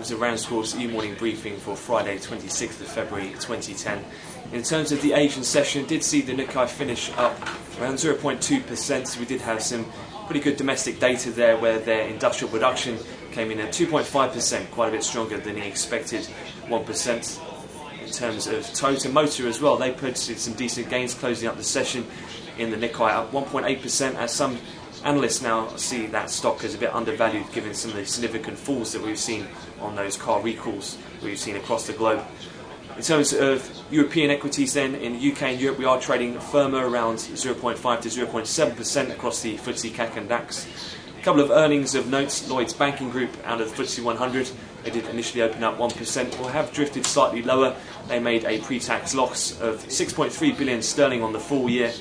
welcome to RANsquawk's e-morning briefing for Friday 26th of February 2010. In terms of the Asian session, did see the Nikkei finish up around 0.2%. We did have some pretty good domestic data there where their industrial production came in at 2.5%, quite a bit stronger than the expected 1%. In terms of Toyota Motor as well, they posted some decent gains closing up the session in the Nikkei, up 1.8%, as some analysts now see that stock as a bit undervalued given some of the significant falls that we've seen on those car recalls we've seen across the globe. In terms of European equities then, in the UK and Europe we are trading firmer around 0.5 to 0.7% across the FTSE CAC and DAX. A couple of earnings of note: Lloyds Banking Group out of the FTSE 100, they did initially open up 1%, or have drifted slightly lower. They made a pre-tax loss of 6.3 billion sterling on the full year.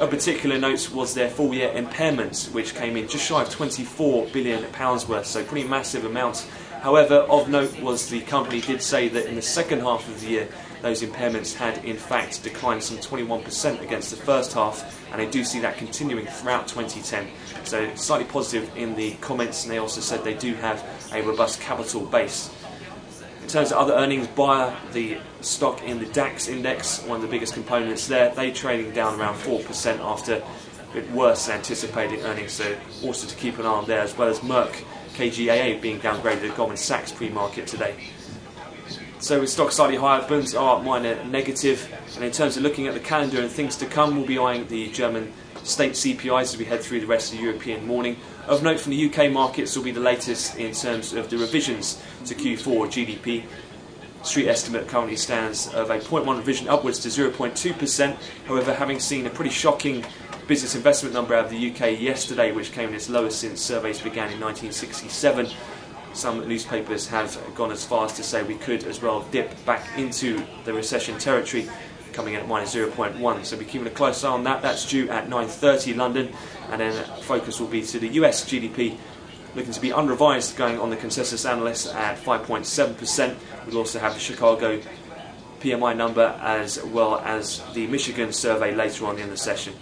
Of particular note was their full year impairments, which came in just shy of £24 billion worth, so pretty massive amounts. However, of note was the company did say that in the second half of the year those impairments had in fact declined some 21% against the first half, and they do see that continuing throughout 2010. So slightly positive in the comments, and they also said they do have a robust capital base. In terms of other earnings, Bayer, the stock in the DAX index, one of the biggest components there, they trading down around 4% after a bit worse than anticipated earnings, so also to keep an eye on there, as well as Merck KGaA being downgraded at Goldman Sachs pre-market today. So with stocks slightly higher, bonds are minor negative, and in terms of looking at the calendar and things to come, we'll be eyeing the German state CPIs as we head through the rest of the European morning. Of note from the UK markets will be the latest in terms of the revisions to Q4 GDP. Street estimate currently stands of a 0.1 revision upwards to 0.2%. However, having seen a pretty shocking business investment number out of the UK yesterday, which came in its lowest since surveys began in 1967, some newspapers have gone as far as to say we could as well dip back into the recession territory, coming in at minus 0.1. So we're keeping a close eye on that. That's due at 9:30 London, and then focus will be to the US GDP, looking to be unrevised, going on the consensus analysts at 5.7%. We'll also have the Chicago PMI number as well as the Michigan survey later on in the session.